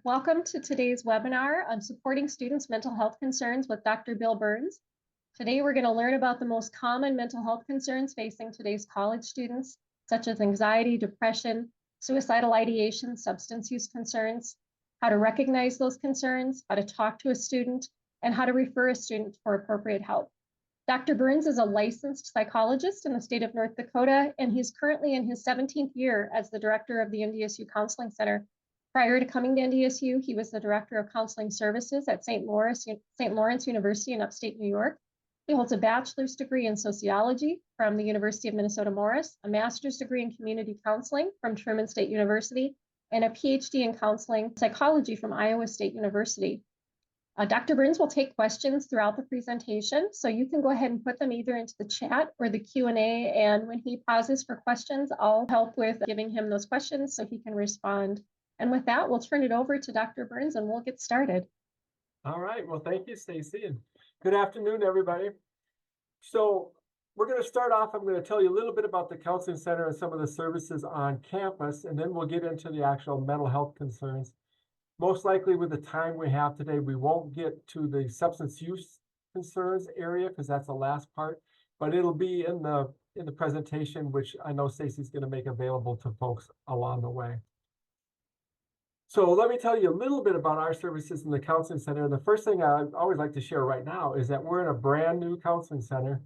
Welcome to today's webinar on supporting students' mental health concerns with Dr. Bill Burns. Today, we're going to learn about the most common mental health concerns facing today's college students, such as anxiety, depression, suicidal ideation, substance use concerns, how to recognize those concerns, how to talk to a student, and how to refer a student for appropriate help. Dr. Burns is a licensed psychologist in the state of North Dakota, and he's currently in his 17th year as the director of the NDSU Counseling Center. Prior to coming to NDSU, he was the director of counseling services at St. Lawrence University in upstate New York. He holds a bachelor's degree in sociology from the University of Minnesota Morris, a master's degree in community counseling from Truman State University, and a PhD in counseling psychology from Iowa State University. Dr. Burns will take questions throughout the presentation, so you can go ahead and put them either into the chat or the Q&A, and when he pauses for questions, I'll help with giving him those questions so he can respond. And with that, we'll turn it over to Dr. Burns and we'll get started. All right. Well, thank you, Stacy, and good afternoon, everybody. So we're going to start off. I'm going to tell you a little bit about the Counseling Center and some of the services on campus, and then we'll get into the actual mental health concerns. Most likely with the time we have today, we won't get to the substance use concerns area because that's the last part, but it'll be in the presentation, which I know Stacy's going to make available to folks along the way. So let me tell you a little bit about our services in the Counseling Center. And the first thing I always like to share right now is that we're in a brand new Counseling Center.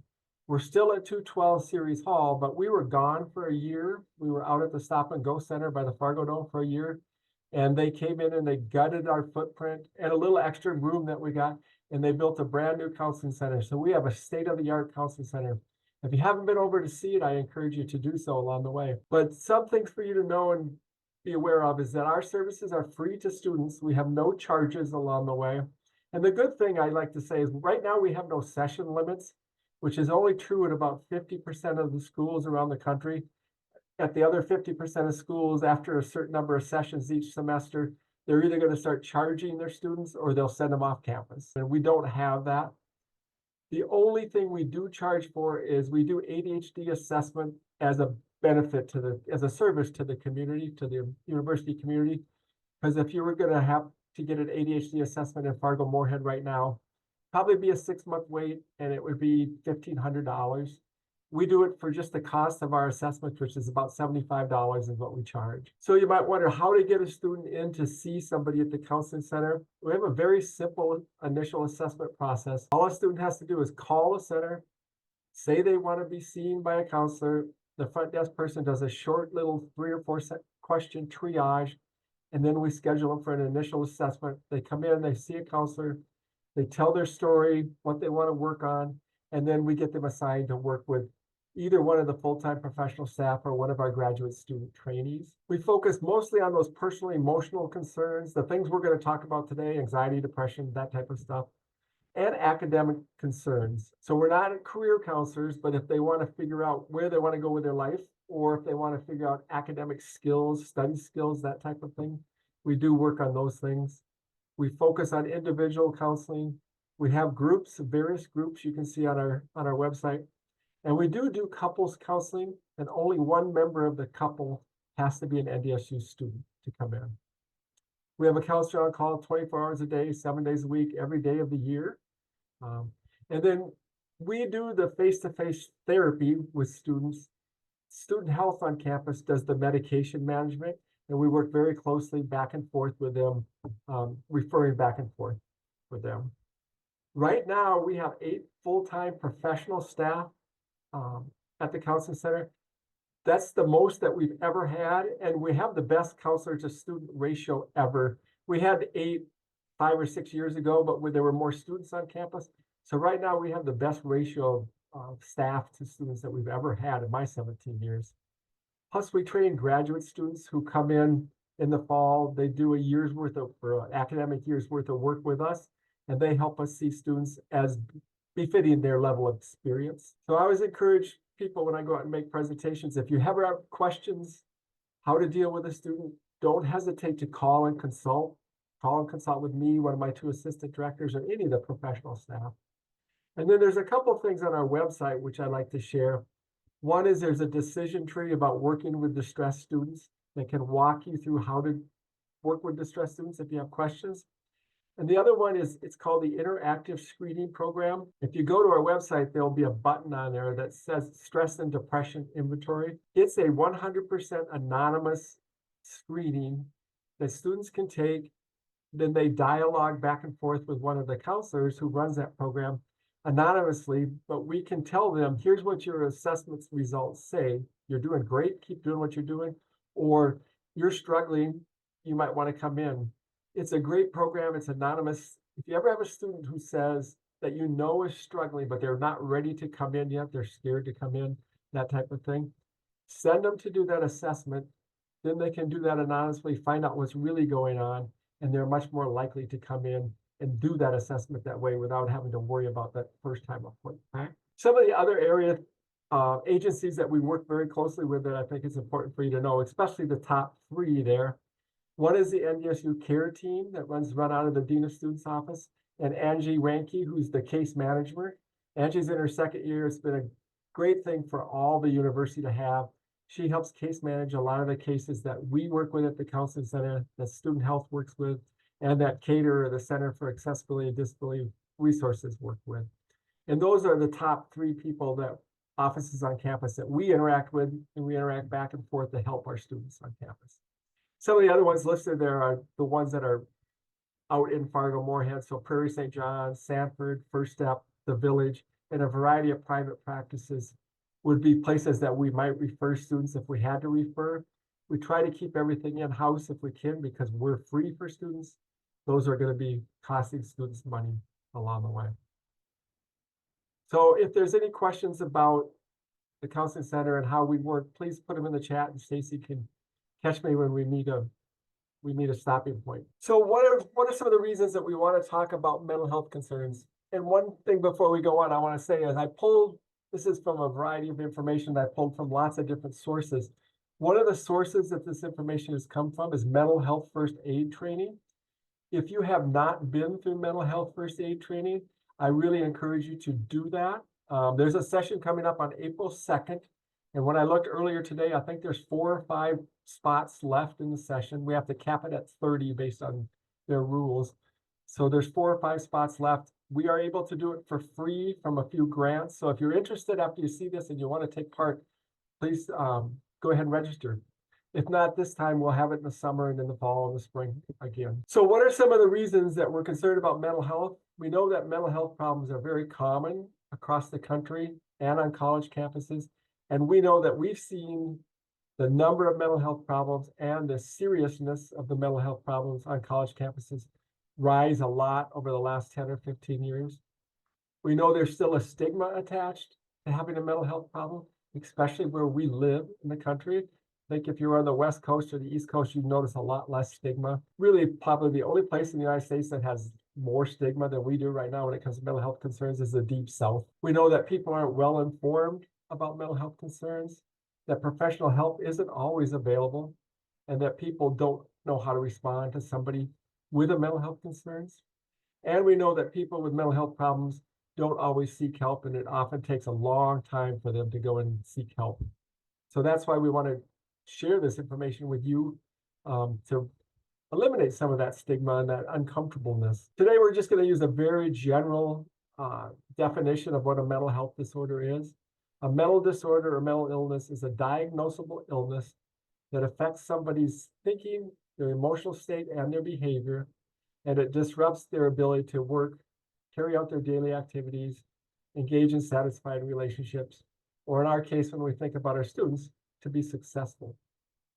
We're still at 212 Series Hall, but we were gone for a year. We were out at the Stop and Go Center by the Fargo Dome for a year. And they came in and they gutted our footprint and a little extra room that we got. And they built a brand new Counseling Center. So we have a state-of-the-art Counseling Center. If you haven't been over to see it, I encourage you to do so along the way. But some things for you to know and be aware of is that our services are free to students. We have no charges along the way. And the good thing I like to say is right now we have no session limits, which is only true at about 50% of the schools around the country. At the other 50% of schools, after a certain number of sessions each semester, they're either going to start charging their students or they'll send them off campus. And we don't have that. The only thing we do charge for is we do ADHD assessment as a benefit as a service to the community, to the university community. Because if you were going to have to get an ADHD assessment in Fargo-Moorhead right now, probably be a 6-month wait and it would be $1,500. We do it for just the cost of our assessment, which is about $75 is what we charge. So you might wonder how to get a student in to see somebody at the Counseling Center. We have a very simple initial assessment process. All a student has to do is call a center, say they want to be seen by a counselor. The front desk person does a short little 3 or 4 question triage, and then we schedule them for an initial assessment. They come in, they see a counselor, they tell their story, what they want to work on, and then we get them assigned to work with either one of the full-time professional staff or one of our graduate student trainees. We focus mostly on those personal emotional concerns, the things we're going to talk about today, anxiety, depression, that type of stuff, and academic concerns. So we're not career counselors, but if they want to figure out where they want to go with their life, or if they want to figure out academic skills, study skills, that type of thing, we do work on those things. We focus on individual counseling. We have groups, various groups you can see on our website. And we do couples counseling, and only one member of the couple has to be an NDSU student to come in. We have a counselor on call 24 hours a day, 7 days a week, every day of the year. And then we do the face-to-face therapy with students. Student health on campus does the medication management, and we work very closely back and forth with them, referring back and forth with them. Right now, we have 8 full-time professional staff at the Counseling Center. That's the most that we've ever had, and we have the best counselor to student ratio ever. We had 8 5 or 6 years ago, but there were more students on campus. So right now we have the best ratio of staff to students that we've ever had in my 17 years. Plus we train graduate students who come in the fall. They do a year's worth of, or an academic year's worth of work with us, and they help us see students as befitting their level of experience. So I always encourage people when I go out and make presentations, if you ever have questions, how to deal with a student, don't hesitate to call and consult. Call and consult with me, one of my 2 assistant directors, or any of the professional staff. And then there's a couple of things on our website which I'd like to share. One is there's a decision tree about working with distressed students that can walk you through how to work with distressed students if you have questions. And the other one is, it's called the Interactive Screening Program. If you go to our website, there'll be a button on there that says Stress and Depression Inventory. It's a 100% anonymous screening that students can take. Then they dialogue back and forth with one of the counselors who runs that program anonymously, but we can tell them, here's what your assessment results say. You're doing great, keep doing what you're doing, or you're struggling, you might want to come in. It's a great program, it's anonymous. If you ever have a student who says that you know is struggling, but they're not ready to come in yet, they're scared to come in, that type of thing, send them to do that assessment. Then they can do that anonymously, find out what's really going on, and they're much more likely to come in and do that assessment that way without having to worry about that first time appointment. Okay? Some of the other area agencies that we work very closely with that I think is important for you to know, especially the top three there. One is the NDSU care team that run out of the Dean of Students office, and Angie Ranke, who's the case manager. Angie's in her second year. It's been a great thing for all the university to have. She helps case manage a lot of the cases that we work with at the Counseling Center, that Student Health works with, and that Cater, or the Center for Accessibility and Disability Resources, work with. And those are the top three people that offices on campus that we interact with, and we interact back and forth to help our students on campus. Some of the other ones listed there are the ones that are out in Fargo, Moorhead, so Prairie St. John, Sanford, First Step, the Village, and a variety of private practices would be places that we might refer students if we had to refer. We try to keep everything in-house if we can because we're free for students. Those are going to be costing students money along the way. So if there's any questions about the Counseling Center and how we work, please put them in the chat and Stacy can catch me when we meet a stopping point. So what are some of the reasons that we want to talk about mental health concerns? And one thing before we go on, I want to say is this is from a variety of information that I pulled from lots of different sources. One of the sources that this information has come from is mental health first aid training. If you have not been through mental health first aid training, I really encourage you to do that. There's a session coming up on April 2nd. And when I looked earlier today, I think there's 4 or 5 spots left in the session. We have to cap it at 30 based on their rules. So there's 4 or 5 spots left. We are able to do it for free from a few grants. So if you're interested after you see this and you want to take part, please go ahead and register. If not this time, we'll have it in the summer and in the fall and the spring again. So what are some of the reasons that we're concerned about mental health? We know that mental health problems are very common across the country and on college campuses. And we know that we've seen the number of mental health problems and the seriousness of the mental health problems on college campuses rise a lot over the last 10 or 15 years. We know there's still a stigma attached to having a mental health problem, especially where we live in the country. I think if you're on the West Coast or the East Coast, you'd notice a lot less stigma. Really, probably the only place in the United States that has more stigma than we do right now when it comes to mental health concerns is the Deep South. We know that people aren't well informed about mental health concerns, that professional help isn't always available, and that people don't know how to respond to somebody with a mental health concerns. And we know that people with mental health problems don't always seek help, and it often takes a long time for them to go and seek help. So that's why we want to share this information with you to eliminate some of that stigma and that uncomfortableness. Today, we're just going to use a very general definition of what a mental health disorder is. A mental disorder or mental illness is a diagnosable illness that affects somebody's thinking, their emotional state, and their behavior, and it disrupts their ability to work, carry out their daily activities, engage in satisfied relationships, or in our case, when we think about our students, to be successful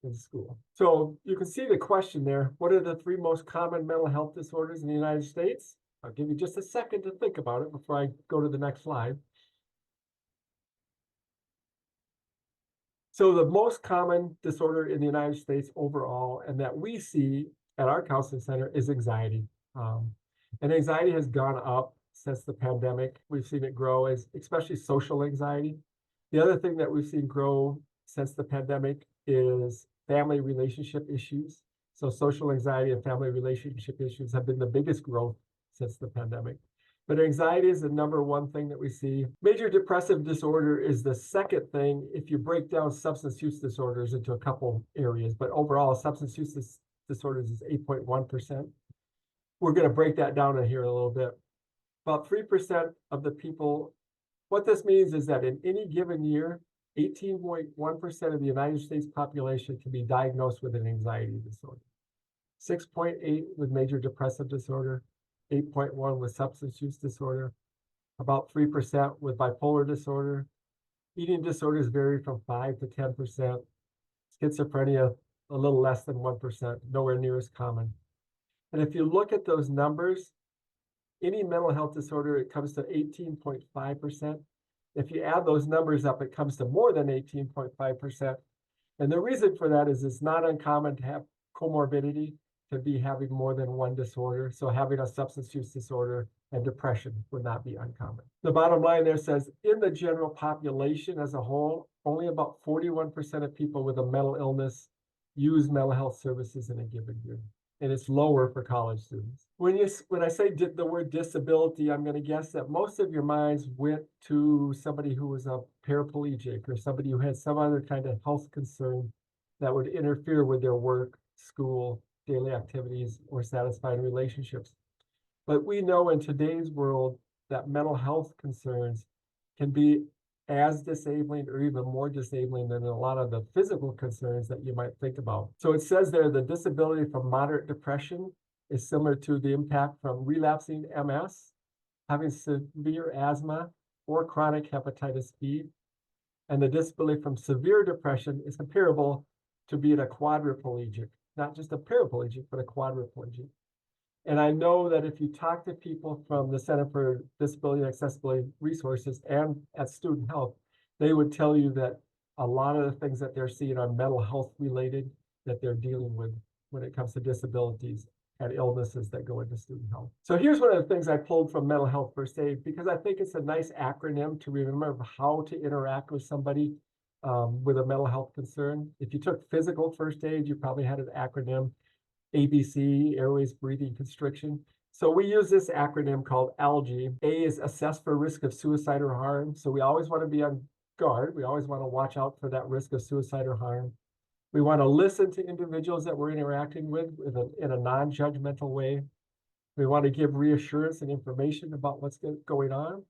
in school. So you can see the question there. What are the 3 most common mental health disorders in the United States? I'll give you just a second to think about it before I go to the next slide. So the most common disorder in the United States overall, and that we see at our counseling center, is anxiety. And anxiety has gone up since the pandemic. We've seen it grow, as especially social anxiety. The other thing that we've seen grow since the pandemic is family relationship issues. So social anxiety and family relationship issues have been the biggest growth since the pandemic. But anxiety is the #1 thing that we see. Major depressive disorder is the second thing if you break down substance use disorders into a couple areas. But overall, substance use disorders is 8.1%. We're going to break that down in here a little bit. About 3% of the people, what this means is that in any given year, 18.1% of the United States population can be diagnosed with an anxiety disorder, 6.8 with major depressive disorder, 8.1 with substance use disorder, about 3% with bipolar disorder. Eating disorders vary from 5 to 10%. Schizophrenia, a little less than 1%, nowhere near as common. And if you look at those numbers, any mental health disorder, it comes to 18.5%. If you add those numbers up, it comes to more than 18.5%. And the reason for that is it's not uncommon to have comorbidity, to be having more than one disorder. So having a substance use disorder and depression would not be uncommon. The bottom line there says, in the general population as a whole, only about 41% of people with a mental illness use mental health services in a given year. And it's lower for college students. When I say the word disability, I'm going to guess that most of your minds went to somebody who was a paraplegic or somebody who had some other kind of health concern that would interfere with their work, school, daily activities, or satisfying relationships. But we know in today's world that mental health concerns can be as disabling or even more disabling than a lot of the physical concerns that you might think about. So it says there the disability from moderate depression is similar to the impact from relapsing MS, having severe asthma, or chronic hepatitis B. And the disability from severe depression is comparable to being a quadriplegic, not just a paraplegic, but a quadriplegic. And I know that if you talk to people from the Center for Disability and Accessibility Resources and at Student Health, they would tell you that a lot of the things that they're seeing are mental health related that they're dealing with when it comes to disabilities and illnesses that go into student health. So here's one of the things I pulled from Mental Health First Aid, because I think it's a nice acronym to remember how to interact with somebody with a mental health concern. If you took physical first aid, you probably had an acronym. ABC, airways, breathing constriction. So we use this acronym called ALGE. A is assess for risk of suicide or harm. So we always want to be on guard. We always want to watch out for that risk of suicide or harm. We want to listen to individuals that we're interacting with in a non-judgmental way. We want to give reassurance and information about what's going on.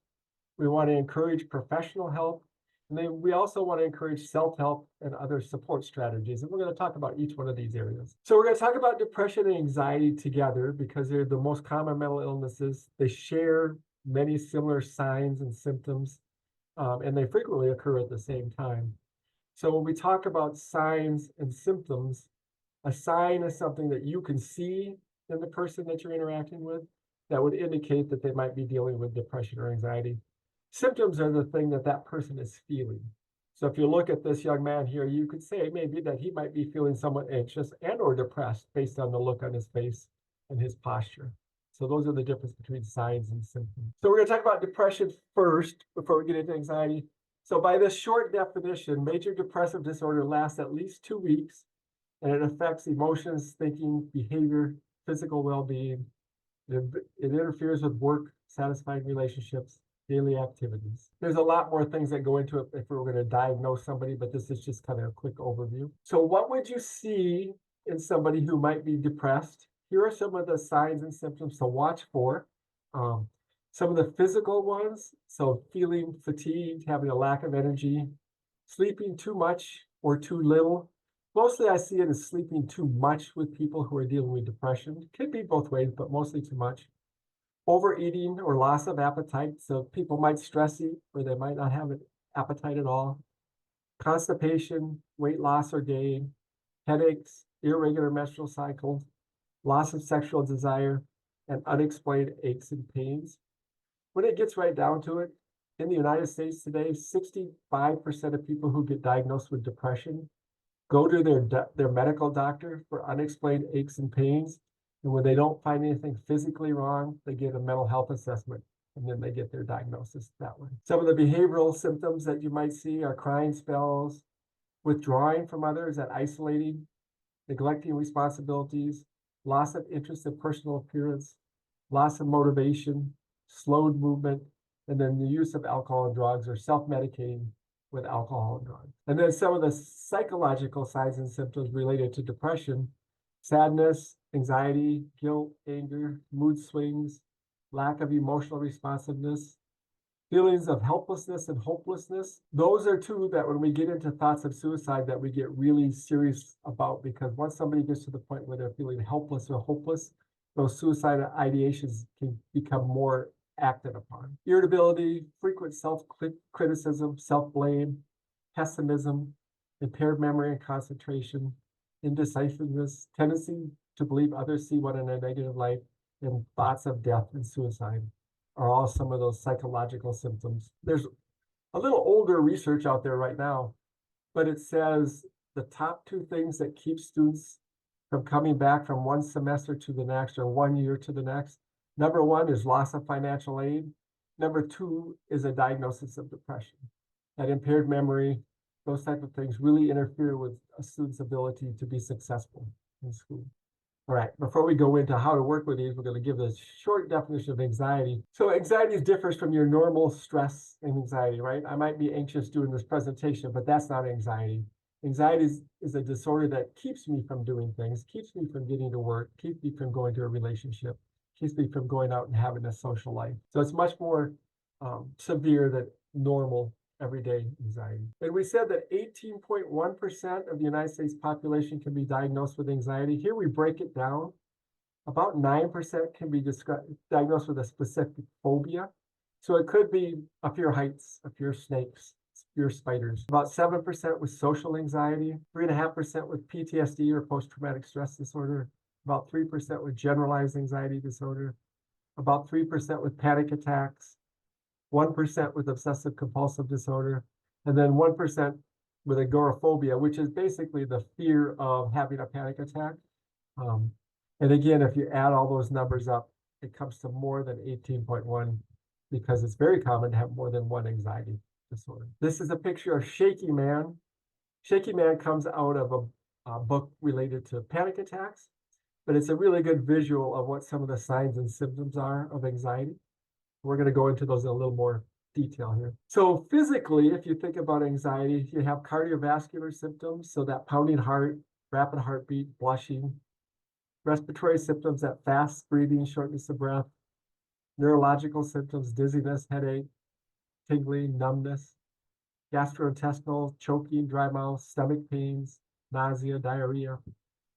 We want to encourage professional help. And then we also want to encourage self-help and other support strategies. And we're going to talk about each one of these areas. So we're going to talk about depression and anxiety together because they're the most common mental illnesses. They share many similar signs and symptoms, and they frequently occur at the same time. So when we talk about signs and symptoms, a sign is something that you can see in the person that you're interacting with that would indicate that they might be dealing with depression or anxiety. Symptoms are the thing that that person is feeling. So if you look at this young man here, you could say maybe that he might be feeling somewhat anxious and or depressed based on the look on his face and his posture. So those are the difference between signs and symptoms. So we're going to talk about depression first before we get into anxiety. So by this short definition, major depressive disorder lasts at least 2 weeks, and it affects emotions, thinking, behavior, physical well-being. It interferes with work, satisfying relationships, daily activities. There's a lot more things that go into it if we were going to diagnose somebody, but this is just kind of a quick overview. So what would you see in somebody who might be depressed? Here are some of the signs and symptoms to watch for. Some of the physical ones, so feeling fatigued, having a lack of energy, sleeping too much or too little. Mostly I see it as sleeping too much with people who are dealing with depression. It could be both ways, but mostly too much. Overeating or loss of appetite. So people might stress eat or they might not have an appetite at all. Constipation, weight loss or gain, headaches, irregular menstrual cycles, loss of sexual desire, and unexplained aches and pains. When it gets right down to it, in the United States today, 65% of people who get diagnosed with depression go to their medical doctor for unexplained aches and pains. And when they don't find anything physically wrong, they get a mental health assessment, and then they get their diagnosis that way. Some of the behavioral symptoms that you might see are crying spells, withdrawing from others and isolating, neglecting responsibilities, loss of interest in personal appearance, loss of motivation, slowed movement, and then the use of alcohol and drugs or self-medicating with alcohol and drugs. And then some of the psychological signs and symptoms related to depression Sadness, anxiety, guilt, anger, mood swings, lack of emotional responsiveness, feelings of helplessness and hopelessness. Those are two that when we get into thoughts of suicide that we get really serious about, because once somebody gets to the point where they're feeling helpless or hopeless, those suicidal ideations can become more acted upon. Irritability, frequent self-criticism, self-blame, pessimism, impaired memory and concentration, indecisiveness, tendency to believe others see one in a negative light, and thoughts of death and suicide are all some of those psychological symptoms. There's a little older research out there right now, but it says the top two things that keep students from coming back from one semester to the next or 1 year to the next. Number one is loss of financial aid. Number two is a diagnosis of depression. That impaired memory, those type of things really interfere with a student's ability to be successful in school. All right, before we go into how to work with these, we're going to give a short definition of anxiety. So anxiety differs from your normal stress and anxiety, right? I might be anxious doing this presentation, but that's not anxiety. Anxiety is a disorder that keeps me from doing things, keeps me from getting to work, keeps me from going to a relationship, keeps me from going out and having a social life. So it's much more severe than normal everyday anxiety. And we said that 18.1% of the United States population can be diagnosed with anxiety. Here we break it down. About 9% can be diagnosed with a specific phobia. So it could be a fear of heights, a fear of snakes, fear of spiders. About 7% with social anxiety, 3.5% with PTSD or post-traumatic stress disorder, about 3% with generalized anxiety disorder, about 3% with panic attacks, 1% with obsessive compulsive disorder, and then 1% with agoraphobia, which is basically the fear of having a panic attack. And again, if you add all those numbers up, it comes to more than 18.1 because it's very common to have more than one anxiety disorder. This is a picture of Shaky Man. Shaky Man comes out of a book related to panic attacks, but it's a really good visual of what some of the signs and symptoms are of anxiety. We're going to go into those in a little more detail here. So physically, if you think about anxiety, you have cardiovascular symptoms, so that pounding heart, rapid heartbeat, blushing, respiratory symptoms, that fast breathing, shortness of breath, neurological symptoms, dizziness, headache, tingling, numbness, gastrointestinal, choking, dry mouth, stomach pains, nausea, diarrhea,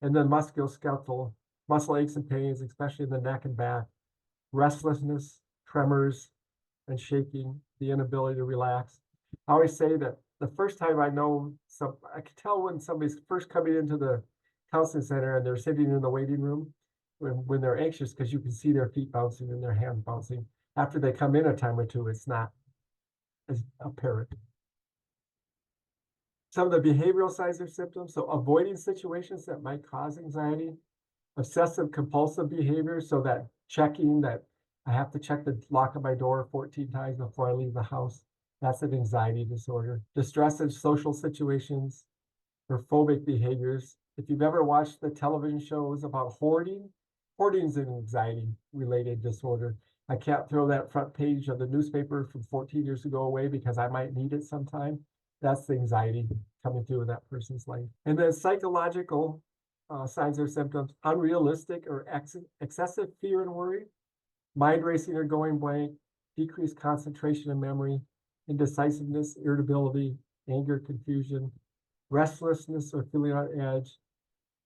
and then musculoskeletal, muscle aches and pains, especially in the neck and back, restlessness, tremors, and shaking, the inability to relax. I always say that the first time I can tell when somebody's first coming into the counseling center and they're sitting in the waiting room when they're anxious, because you can see their feet bouncing and their hands bouncing. After they come in a time or two, it's not as apparent. Some of the behavioral signs or symptoms, so avoiding situations that might cause anxiety, obsessive compulsive behavior, so that checking that I have to check the lock of my door 14 times before I leave the house. That's an anxiety disorder. Distress in social situations or phobic behaviors. If you've ever watched the television shows about hoarding, hoarding is an anxiety-related disorder. I can't throw that front page of the newspaper from 14 years ago away because I might need it sometime. That's the anxiety coming through in that person's life. And then psychological signs or symptoms, unrealistic or excessive fear and worry, mind racing or going blank, decreased concentration and memory, indecisiveness, irritability, anger, confusion, restlessness or feeling on edge,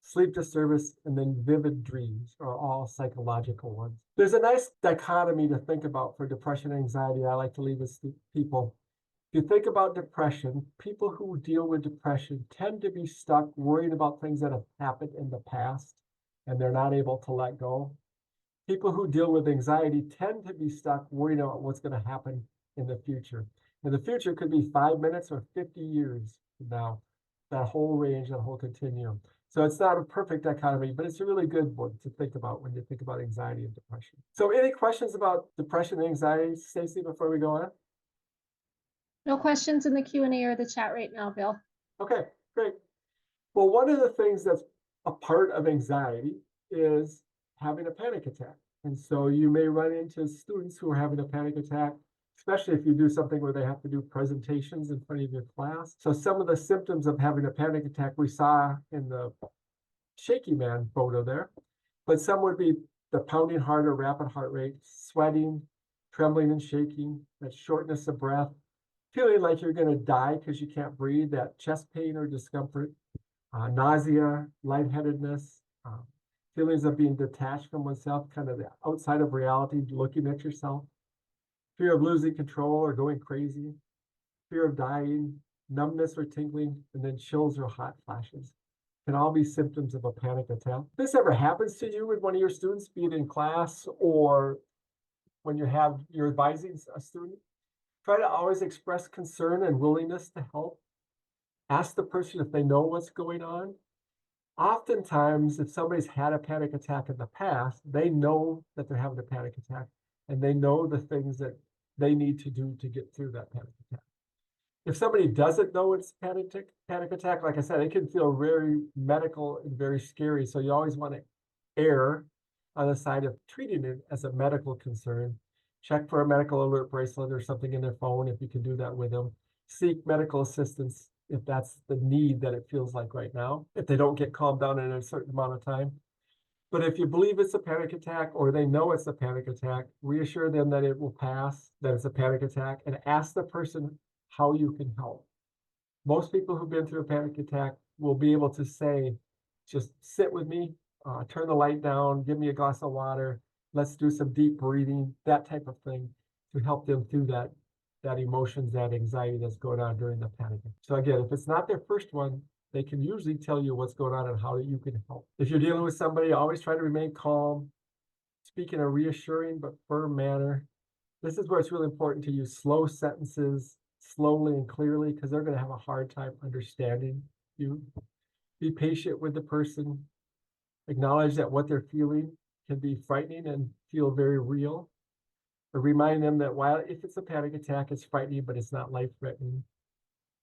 sleep disturbance, and then vivid dreams are all psychological ones. There's a nice dichotomy to think about for depression and anxiety I like to leave with people. If you think about depression, people who deal with depression tend to be stuck worrying about things that have happened in the past and they're not able to let go. People who deal with anxiety tend to be stuck worrying about what's going to happen in the future. And the future could be 5 minutes or 50 years from now, that whole range, that whole continuum. So it's not a perfect dichotomy, but it's a really good one to think about when you think about anxiety and depression. So any questions about depression and anxiety, Stacy, before we go on? No questions in the Q&A or the chat right now, Bill. Okay, great. Well, one of the things that's a part of anxiety is having a panic attack. And so you may run into students who are having a panic attack, especially if you do something where they have to do presentations in front of your class. So some of the symptoms of having a panic attack we saw in the shaky man photo there. But some would be the pounding heart or rapid heart rate, sweating, trembling and shaking, that shortness of breath, feeling like you're going to die because you can't breathe, that chest pain or discomfort, nausea, lightheadedness, feelings of being detached from oneself, kind of the outside of reality, looking at yourself, fear of losing control or going crazy, fear of dying, numbness or tingling, and then chills or hot flashes can all be symptoms of a panic attack. If this ever happens to you with one of your students, be it in class or when you're advising a student, try to always express concern and willingness to help. Ask the person if they know what's going on. Oftentimes, if somebody's had a panic attack in the past, they know that they're having a panic attack and they know the things that they need to do to get through that panic attack. If somebody doesn't know it's panic attack, like I said, it can feel very medical and very scary. So you always want to err on the side of treating it as a medical concern. Check for a medical alert bracelet or something in their phone if you can do that with them. Seek medical assistance if that's the need that it feels like right now, if they don't get calmed down in a certain amount of time. But if you believe it's a panic attack or they know it's a panic attack, reassure them that it will pass, that it's a panic attack, and ask the person how you can help. Most people who've been through a panic attack will be able to say, just sit with me, turn the light down, give me a glass of water, let's do some deep breathing, that type of thing to help them through that emotions, that anxiety that's going on during the panic. So again, if it's not their first one, they can usually tell you what's going on and how you can help. If you're dealing with somebody, always try to remain calm, speak in a reassuring but firm manner. This is where it's really important to use slow sentences, slowly and clearly, because they're going to have a hard time understanding you. Be patient with the person. Acknowledge that what they're feeling can be frightening and feel very real. But remind them that while if it's a panic attack, it's frightening, but it's not life-threatening.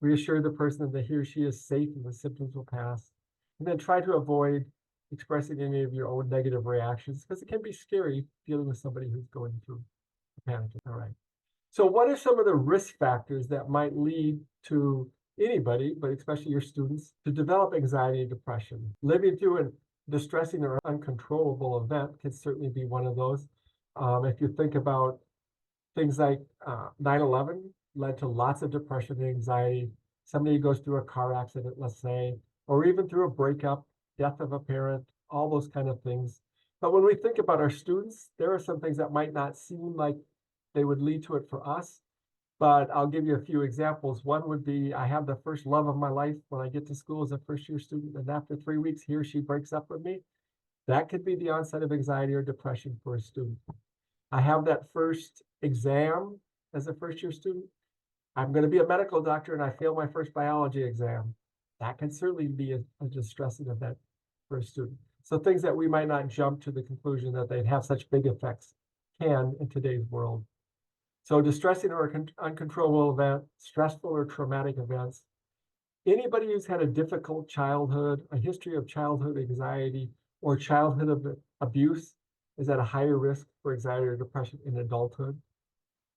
Reassure the person that he or she is safe and the symptoms will pass. And then try to avoid expressing any of your own negative reactions because it can be scary dealing with somebody who's going through a panic attack. All right. So what are some of the risk factors that might lead to anybody, but especially your students, to develop anxiety and depression? Living through a distressing or uncontrollable event can certainly be one of those. If you think about things like 9/11 led to lots of depression and anxiety. Somebody goes through a car accident, let's say, or even through a breakup, death of a parent, all those kind of things. But when we think about our students, there are some things that might not seem like they would lead to it for us. But I'll give you a few examples. One would be I have the first love of my life when I get to school as a first-year student, and after 3 weeks, he or she breaks up with me. That could be the onset of anxiety or depression for a student. I have that first exam as a first-year student. I'm going to be a medical doctor and I fail my first biology exam. That can certainly be a distressing event for a student. So things that we might not jump to the conclusion that they'd have such big effects can in today's world. So distressing or uncontrollable event, stressful or traumatic events. Anybody who's had a difficult childhood, a history of childhood anxiety, or childhood abuse is at a higher risk for anxiety or depression in adulthood.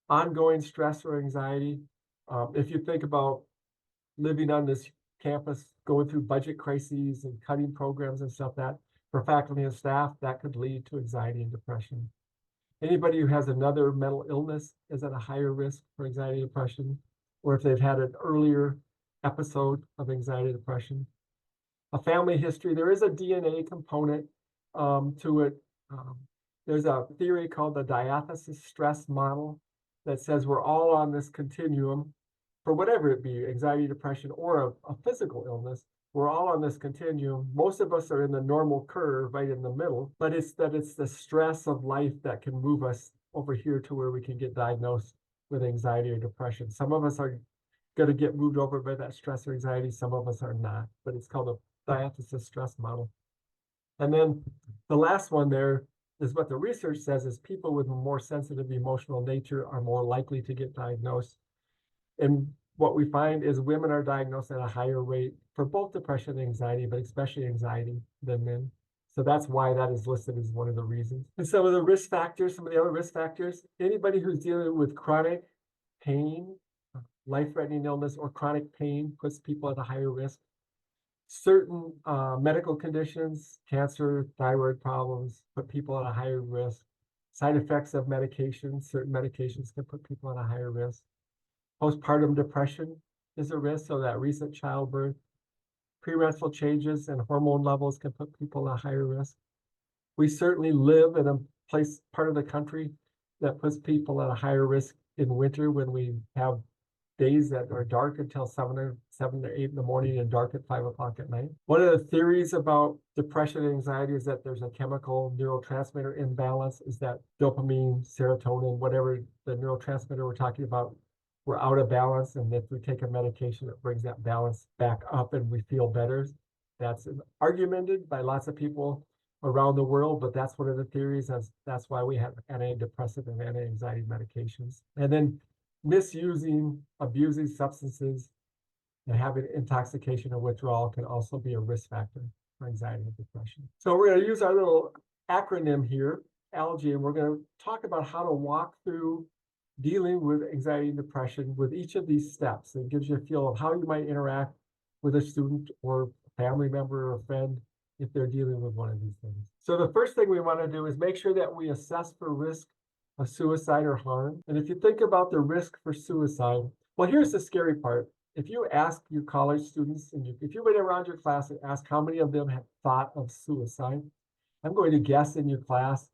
Ongoing stress or anxiety. If you think about living on this campus, going through budget crises and cutting programs and stuff, that for faculty and staff, that could lead to anxiety and depression. Anybody who has another mental illness is at a higher risk for anxiety and depression, or if they've had an earlier episode of anxiety and depression. A family history, there is a DNA component to it. There's a theory called the diathesis stress model that says we're all on this continuum for whatever it be, anxiety, depression, or a physical illness. We're all on this continuum. Most of us are in the normal curve right in the middle, but it's the stress of life that can move us over here to where we can get diagnosed with anxiety or depression. Some of us are going to get moved over by that stress or anxiety. Some of us are not, but it's called a diathesis stress model. And then the last one there is what the research says is people with a more sensitive emotional nature are more likely to get diagnosed. And what we find is women are diagnosed at a higher rate for both depression and anxiety, but especially anxiety than men. So that's why that is listed as one of the reasons. And some of the risk factors, some of the other risk factors, anybody who's dealing with chronic pain, life-threatening illness, or chronic pain puts people at a higher risk. Certain medical conditions, cancer, thyroid problems, put people at a higher risk. Side effects of medications, certain medications can put people at a higher risk. Postpartum depression is a risk, so that recent childbirth. Premenstrual changes and hormone levels can put people at a higher risk. We certainly live in a part of the country that puts people at a higher risk in winter when we have days that are dark until 7 or 8 in the morning and dark at 5 o'clock at night. One of the theories about depression and anxiety is that there's a chemical neurotransmitter imbalance, is that dopamine, serotonin, whatever the neurotransmitter we're talking about, we're out of balance. And if we take a medication, it brings that balance back up and we feel better. That's argumented by lots of people around the world, but that's one of the theories. That's why we have antidepressant and anti-anxiety medications. And then misusing, abusing substances, and having intoxication or withdrawal can also be a risk factor for anxiety and depression. So we're going to use our little acronym here, ALGE, and we're going to talk about how to walk through dealing with anxiety and depression with each of these steps. It gives you a feel of how you might interact with a student or family member or friend if they're dealing with one of these things. So the first thing we want to do is make sure that we assess for risk of suicide or harm. And if you think about the risk for suicide, well, here's the scary part. If you ask your college students, and if you went around your class and ask how many of them have thought of suicide, I'm going to guess in your class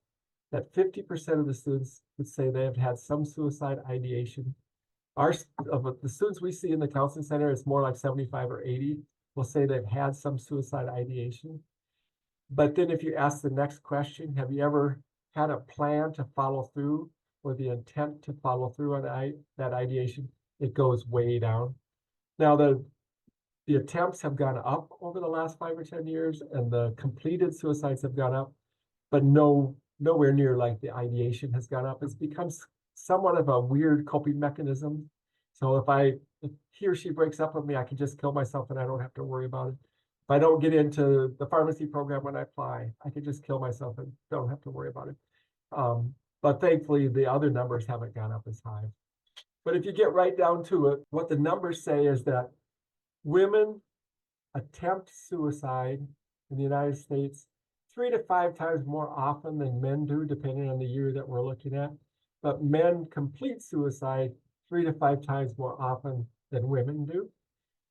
that 50% of the students would say they have had some suicide ideation. Of the students we see in the counseling center, it's more like 75 or 80 will say they've had some suicide ideation. But then if you ask the next question, have you ever had a plan to follow through or the intent to follow through on that ideation? It goes way down. Now, the attempts have gone up over the last 5 or 10 years, and the completed suicides have gone up, but nowhere near like the ideation has gone up. It's become somewhat of a weird coping mechanism. So if he or she breaks up with me, I can just kill myself and I don't have to worry about it. If I don't get into the pharmacy program when I apply, I can just kill myself and don't have to worry about it. But thankfully, the other numbers haven't gone up as high. But if you get right down to it, what the numbers say is that women attempt suicide in the United States 3 to 5 times more often than men do, depending on the year that we're looking at. But men complete suicide 3 to 5 times more often than women do.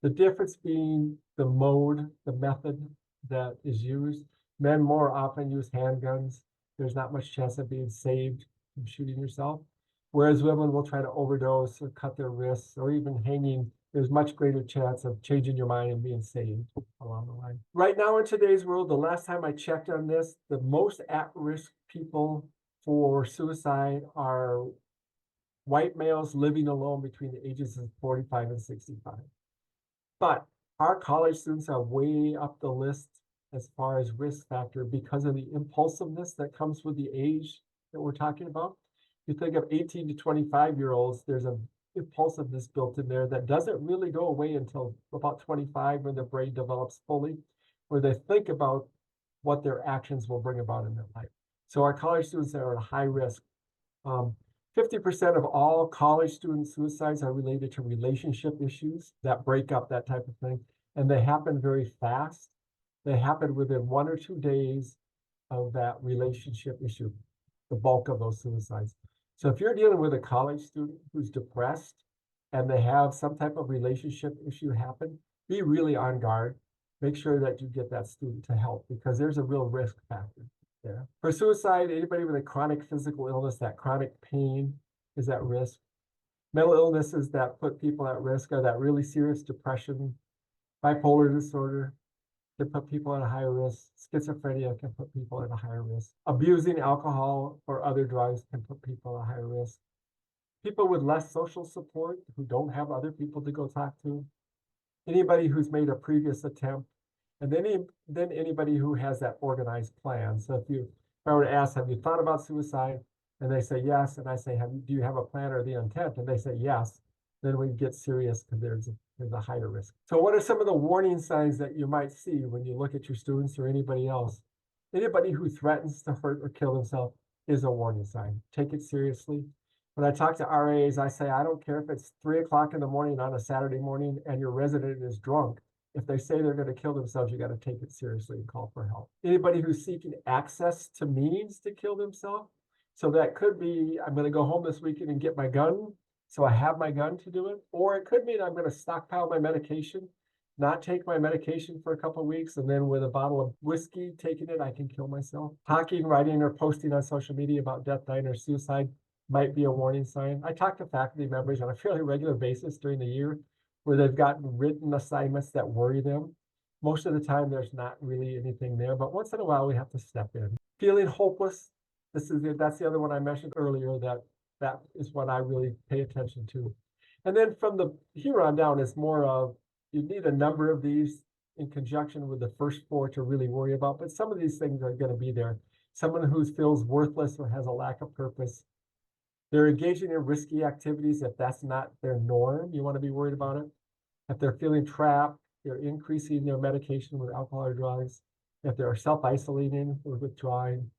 The difference being the mode, the method that is used. Men more often use handguns. There's not much chance of being saved from shooting yourself. Whereas women will try to overdose or cut their wrists or even hanging. There's much greater chance of changing your mind and being saved along the line. Right now in today's world, the last time I checked on this, the most at-risk people for suicide are white males living alone between the ages of 45 and 65. But our college students are way up the list as far as risk factor because of the impulsiveness that comes with the age that we're talking about. If you think of 18 to 25-year-olds, there's an impulsiveness built in there that doesn't really go away until about 25 when the brain develops fully, where they think about what their actions will bring about in their life. So our college students are at high risk. 50% of all college student suicides are related to relationship issues that break up, that type of thing. And they happen very fast. They happen within 1 or 2 days of that relationship issue, the bulk of those suicides. So if you're dealing with a college student who's depressed and they have some type of relationship issue happen, be really on guard. Make sure that you get that student to help because there's a real risk factor there. For suicide, anybody with a chronic physical illness, that chronic pain is at risk. Mental illnesses that put people at risk are that really serious depression, bipolar disorder can put people at a higher risk. Schizophrenia can put people at a higher risk. Abusing alcohol or other drugs can put people at a higher risk. People with less social support who don't have other people to go talk to. Anybody who's made a previous attempt. And then anybody who has that organized plan. So if I were to ask, have you thought about suicide? And they say yes. And I say, do you have a plan or the intent? And they say yes. Then we get serious because there's a higher risk. So what are some of the warning signs that you might see when you look at your students or anybody else? Anybody who threatens to hurt or kill themselves is a warning sign. Take it seriously. When I talk to RAs, I say, I don't care if it's 3 o'clock in the morning on a Saturday morning and your resident is drunk. if they say they're going to kill themselves, you got to take it seriously and call for help. Anybody who's seeking access to means to kill themselves. So that could be, I'm going to go home this weekend and get my gun, so I have my gun to do it. Or it could mean I'm going to stockpile my medication, not take my medication for a couple of weeks, and then with a bottle of whiskey, taking it, I can kill myself. Talking, writing, or posting on social media about death, dying, or suicide might be a warning sign. I talk to faculty members on a fairly regular basis during the year where they've gotten written assignments that worry them. Most of the time, there's not really anything there, but once in a while, we have to step in. Feeling hopeless. That's the other one I mentioned earlier, that is what I really pay attention to. And then from the here on down, it's more of, you need a number of these in conjunction with the first four to really worry about, but some of these things are going to be there. Someone who feels worthless or has a lack of purpose. They're engaging in risky activities. If that's not their norm, you want to be worried about it. If they're feeling trapped, they're increasing their medication with alcohol or drugs. If they're self-isolating or withdrawing.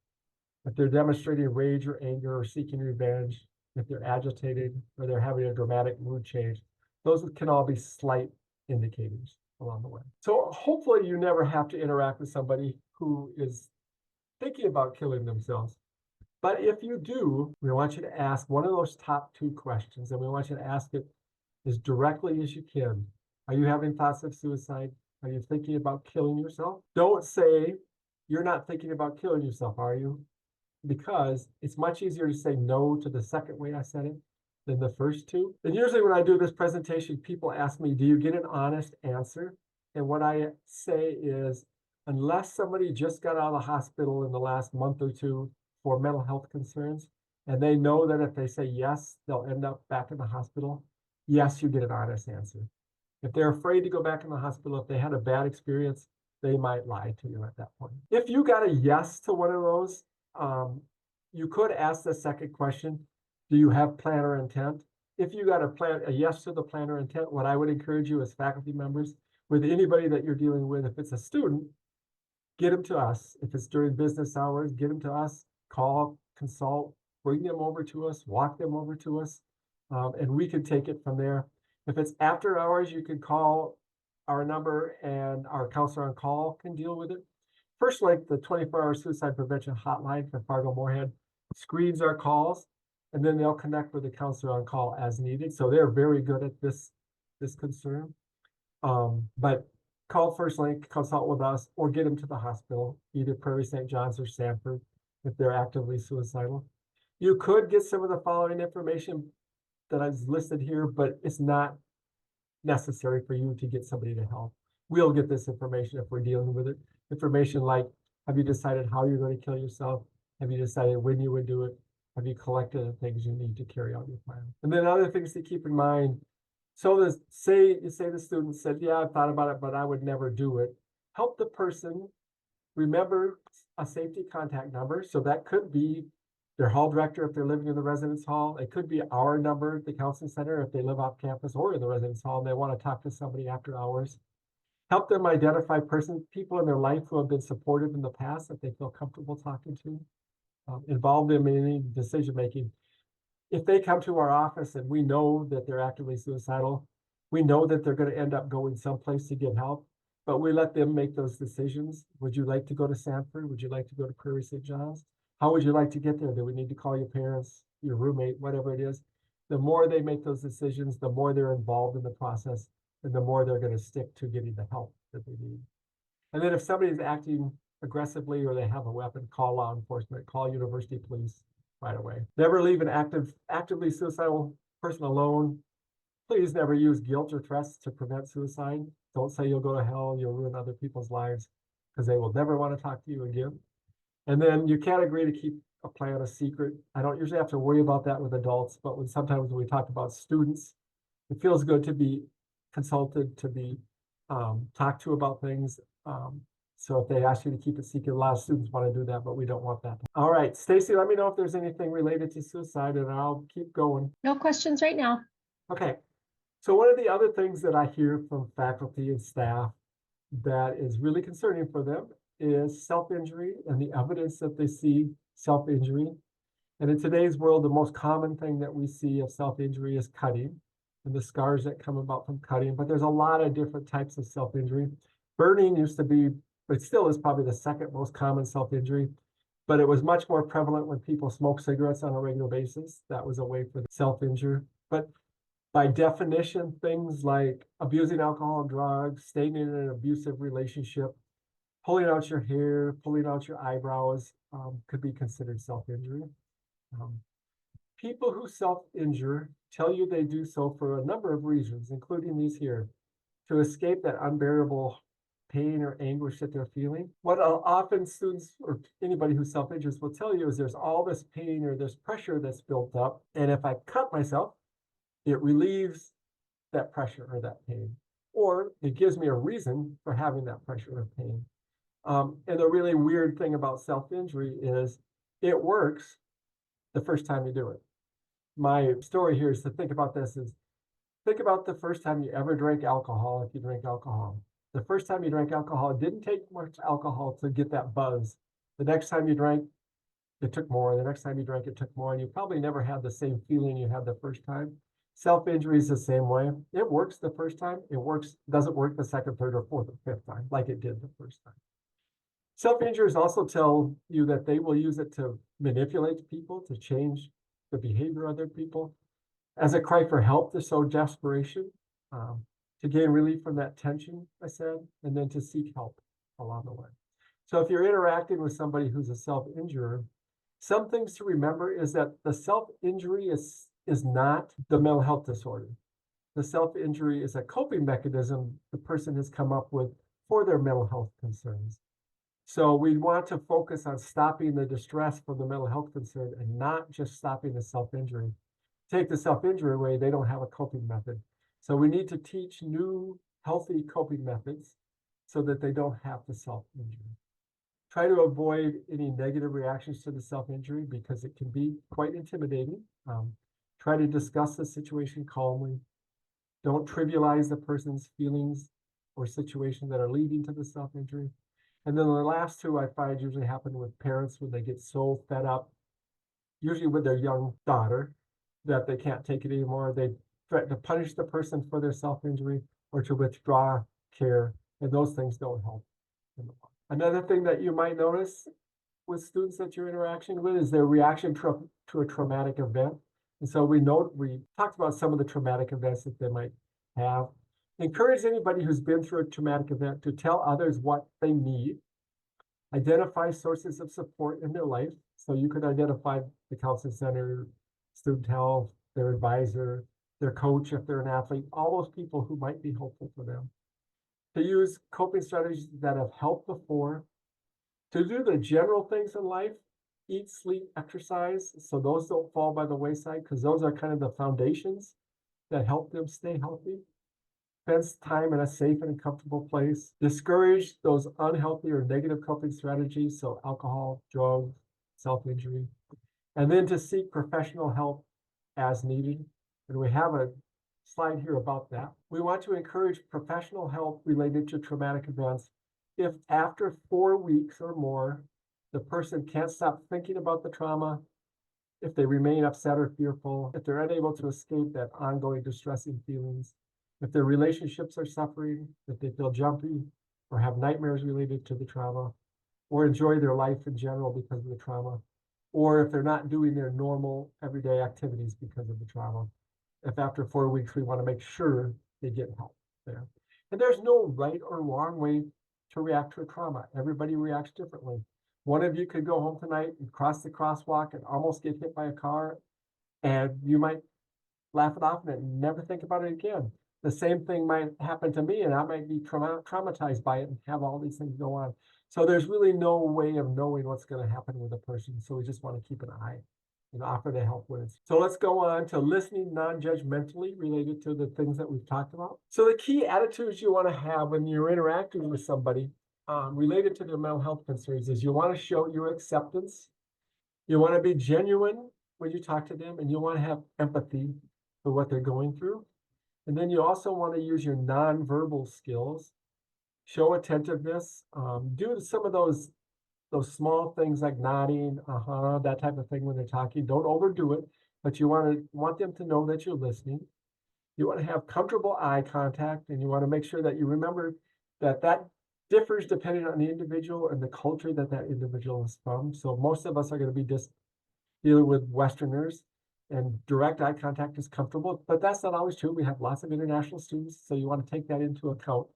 If they're demonstrating rage or anger or seeking revenge. If they're agitated or they're having a dramatic mood change. Those can all be slight indicators along the way. So hopefully you never have to interact with somebody who is thinking about killing themselves. But if you do, we want you to ask one of those top two questions, and we want you to ask it as directly as you can. Are you having thoughts of suicide? Are you thinking about killing yourself? Don't say, you're not thinking about killing yourself, are you? Because it's much easier to say no to the second way I said it than the first two. And usually when I do this presentation, people ask me, do you get an honest answer? And what I say is, unless somebody just got out of the hospital in the last month or two for mental health concerns, and they know that if they say yes, they'll end up back in the hospital, yes, you get an honest answer. If they're afraid to go back in the hospital, if they had a bad experience, they might lie to you at that point. If you got a yes to one of those, you could ask the second question, do you have plan or intent? If you got a yes to the plan or intent, what I would encourage you as faculty members, with anybody that you're dealing with, if it's a student, get them to us. If it's during business hours, get them to us, call, consult, bring them over to us, walk them over to us, and we can take it from there. If it's after hours, you can call our number and our counselor on call can deal with it. First Link, the 24-hour suicide prevention hotline for Fargo-Moorhead, screens our calls, and then they'll connect with the counselor on call as needed. So they're very good at this concern. But call First Link, consult with us, or get them to the hospital, either Prairie St. John's or Sanford, if they're actively suicidal. You could get some of the following information that I've listed here, but it's not necessary for you to get somebody to help. We'll get this information if we're dealing with it. Information like, have you decided how you're going to kill yourself? Have you decided when you would do it? Have you collected the things you need to carry out your plan? And then other things to keep in mind. So say the student said, yeah, I've thought about it, but I would never do it. Help the person remember a safety contact number. So that could be their hall director if they're living in the residence hall. It could be our number at the counseling center if they live off campus or in the residence hall and they want to talk to somebody after hours. Help them identify people in their life who have been supportive in the past that they feel comfortable talking to. Involve them in any decision making. If they come to our office and we know that they're actively suicidal, we know that they're going to end up going someplace to get help, but we let them make those decisions. Would you like to go to Sanford? Would you like to go to Prairie St. John's? How would you like to get there? Do we need to call your parents, your roommate, whatever it is? The more they make those decisions, the more they're involved in the process, and the more they're going to stick to getting the help that they need. And then if somebody's acting aggressively or they have a weapon, call law enforcement, call university police right away. Never leave an actively suicidal person alone. Please never use guilt or threats to prevent suicide. Don't say you'll go to hell, you'll ruin other people's lives, because they will never want to talk to you again. And then you can't agree to keep a plan a secret. I don't usually have to worry about that with adults, but sometimes when we talk about students, it feels good to be consulted, to be talked to about things. So if they ask you to keep it secret, a lot of students want to do that, but we don't want that. All right, Stacy, let me know if there's anything related to suicide and I'll keep going. No questions right now. Okay, so one of the other things that I hear from faculty and staff that is really concerning for them is self-injury and the evidence that they see self-injury. And in today's world, the most common thing that we see of self-injury is cutting. and the scars that come about from cutting. But there's a lot of different types of self-injury. Burning used to be, but still is probably the second most common self-injury. But it was much more prevalent when people smoked cigarettes on a regular basis. That was a way for self-injure. But by definition, things like abusing alcohol and drugs, staying in an abusive relationship, pulling out your hair, pulling out your eyebrows, could be considered self-injury. People who self-injure tell you they do so for a number of reasons, including these here: to escape that unbearable pain or anguish that they're feeling. What often students or anybody who self-injures will tell you is there's all this pain or this pressure that's built up, and if I cut myself, it relieves that pressure or that pain, or it gives me a reason for having that pressure or pain. And the really weird thing about self-injury is it works the first time you do it. My story here is to think about this is, think about the first time you ever drank alcohol, if you drink alcohol. The first time you drank alcohol, it didn't take much alcohol to get that buzz. The next time you drank, it took more. The next time you drank, it took more. And you probably never had the same feeling you had the first time. Self-injury is the same way. It works the first time. It doesn't work the second, third, or fourth, or fifth time like it did the first time. Self-injurers also tell you that they will use it to manipulate people, to change the behavior of other people, as a cry for help, to show desperation, to gain relief from that tension, I said, and then to seek help along the way. So if you're interacting with somebody who's a self-injurer, some things to remember is that the self-injury is not the mental health disorder. The self-injury is a coping mechanism the person has come up with for their mental health concerns. So we want to focus on stopping the distress from the mental health concern and not just stopping the self-injury. Take the self-injury away, they don't have a coping method. So we need to teach new healthy coping methods so that they don't have to self-injure. Try to avoid any negative reactions to the self-injury because it can be quite intimidating. Try to discuss the situation calmly. Don't trivialize the person's feelings or situation that are leading to the self-injury. And then the last two I find usually happen with parents when they get so fed up, usually with their young daughter, that they can't take it anymore. They threaten to punish the person for their self-injury or to withdraw care, and those things don't help. Another thing that you might notice with students that you're interacting with is their reaction to a traumatic event. And so we talked about some of the traumatic events that they might have. Encourage anybody who's been through a traumatic event to tell others what they need. Identify sources of support in their life. So you could identify the counseling center, student health, their advisor, their coach if they're an athlete, all those people who might be helpful for them. To use coping strategies that have helped before. To do the general things in life, eat, sleep, exercise, so those don't fall by the wayside, because those are kind of the foundations that help them stay healthy. Spend time in a safe and comfortable place. Discourage those unhealthy or negative coping strategies, so alcohol, drugs, self-injury. And then to seek professional help as needed. And we have a slide here about that. We want to encourage professional help related to traumatic events if after 4 weeks or more, the person can't stop thinking about the trauma, if they remain upset or fearful, if they're unable to escape that ongoing distressing feelings, if their relationships are suffering, if they feel jumpy or have nightmares related to the trauma, or enjoy their life in general because of the trauma, or if they're not doing their normal everyday activities because of the trauma. If after 4 weeks, we want to make sure they get help there. And there's no right or wrong way to react to a trauma. Everybody reacts differently. One of you could go home tonight and cross the crosswalk and almost get hit by a car, and you might laugh it off and never think about it again. The same thing might happen to me, and I might be traumatized by it and have all these things go on. So there's really no way of knowing what's going to happen with a person. So we just want to keep an eye and offer to help with it. So let's go on to listening non-judgmentally related to the things that we've talked about. So the key attitudes you want to have when you're interacting with somebody related to their mental health concerns is you want to show your acceptance. You want to be genuine when you talk to them, and you want to have empathy for what they're going through. And then you also want to use your nonverbal skills, show attentiveness, do some of those small things like nodding, that type of thing when they're talking. Don't overdo it, but you want them to know that you're listening. You want to have comfortable eye contact, and you want to make sure that you remember that that differs depending on the individual and the culture that that individual is from. So most of us are going to be just dealing with Westerners, and direct eye contact is comfortable, but that's not always true. We have lots of international students, so you want to take that into account.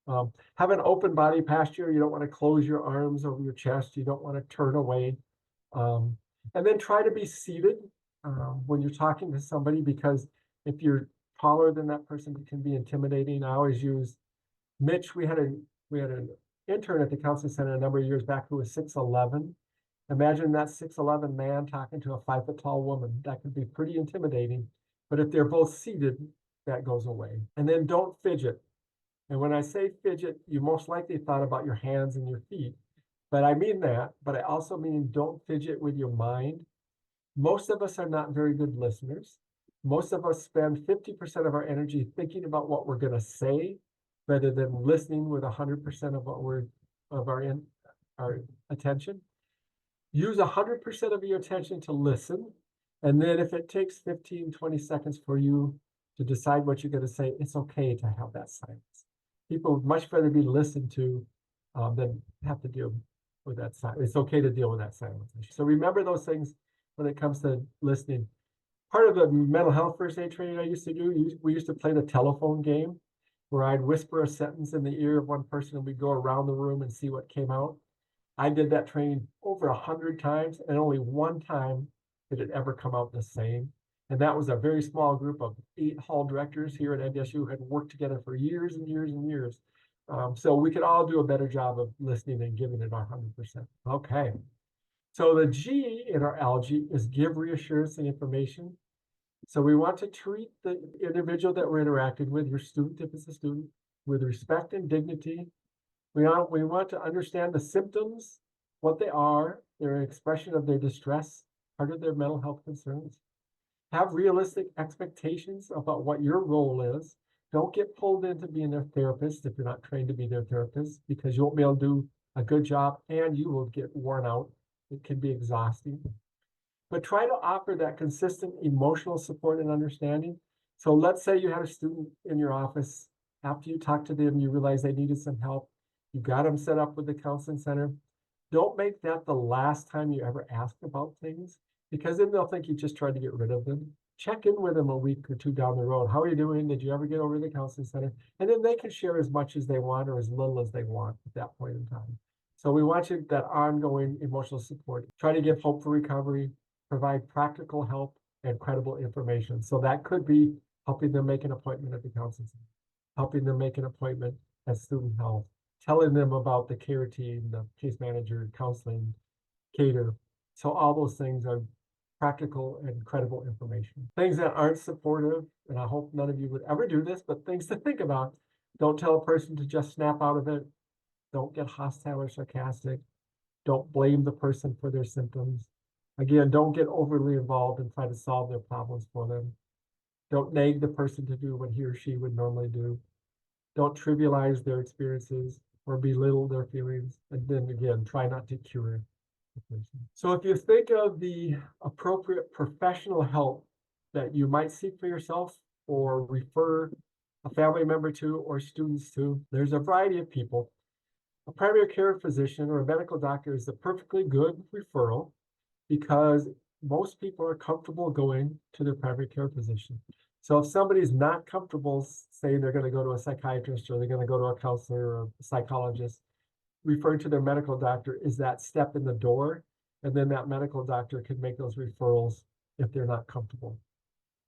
Have an open body posture. You don't want to close your arms over your chest. You don't want to turn away. And then try to be seated when you're talking to somebody, because if you're taller than that person, it can be intimidating. I always use Mitch. We had an intern at the counseling center a number of years back who was 6'11". Imagine that 6'11" man talking to a 5 foot tall woman. That could be pretty intimidating. But if they're both seated, that goes away. And then don't fidget. And when I say fidget, you most likely thought about your hands and your feet. But I mean that, but I also mean don't fidget with your mind. Most of us are not very good listeners. Most of us spend 50% of our energy thinking about what we're going to say rather than listening with 100% of our attention. Use 100% of your attention to listen. And then if it takes 15, 20 seconds for you to decide what you're going to say, it's okay to have that silence. People would much rather be listened to than have to deal with that silence. It's okay to deal with that silence. So remember those things when it comes to listening. Part of the mental health first aid training I used to do, we used to play the telephone game where I'd whisper a sentence in the ear of one person and we'd go around the room and see what came out. I did that training over 100 times, and only one time did it ever come out the same. And that was a very small group of 8 hall directors here at NDSU who had worked together for years and years and years. So we could all do a better job of listening and giving it our 100%. Okay. So the G in our ALGE is give reassurance and information. So we want to treat the individual that we're interacting with, your student, if it's a student, with respect and dignity. We want to understand the symptoms, what they are, their expression of their distress, part of their mental health concerns. Have realistic expectations about what your role is. Don't get pulled into being their therapist if you're not trained to be their therapist, because you won't be able to do a good job and you will get worn out. It can be exhausting. But try to offer that consistent emotional support and understanding. So let's say you had a student in your office. After you talked to them, you realized they needed some help. You got them set up with the counseling center. Don't make that the last time you ever ask about things, because then they'll think you just tried to get rid of them. Check in with them a week or two down the road. How are you doing? Did you ever get over to the counseling center? And then they can share as much as they want or as little as they want at that point in time. So we want you that ongoing emotional support. Try to give hope for recovery, provide practical help and credible information. So that could be helping them make an appointment at the counseling center, helping them make an appointment at student health, telling them about the care team, the case manager, counseling, cater. So all those things are practical and credible information. Things that aren't supportive, and I hope none of you would ever do this, but things to think about. Don't tell a person to just snap out of it. Don't get hostile or sarcastic. Don't blame the person for their symptoms. Again, don't get overly involved and try to solve their problems for them. Don't nag the person to do what he or she would normally do. Don't trivialize their experiences or belittle their feelings. And then again, try not to cure the person. So if you think of the appropriate professional help that you might seek for yourself or refer a family member to or students to, there's a variety of people. A primary care physician or a medical doctor is a perfectly good referral because most people are comfortable going to their primary care physician. So if somebody's not comfortable saying they're going to go to a psychiatrist or they're going to go to a counselor or a psychologist, referring to their medical doctor is that step in the door. And then that medical doctor can make those referrals if they're not comfortable.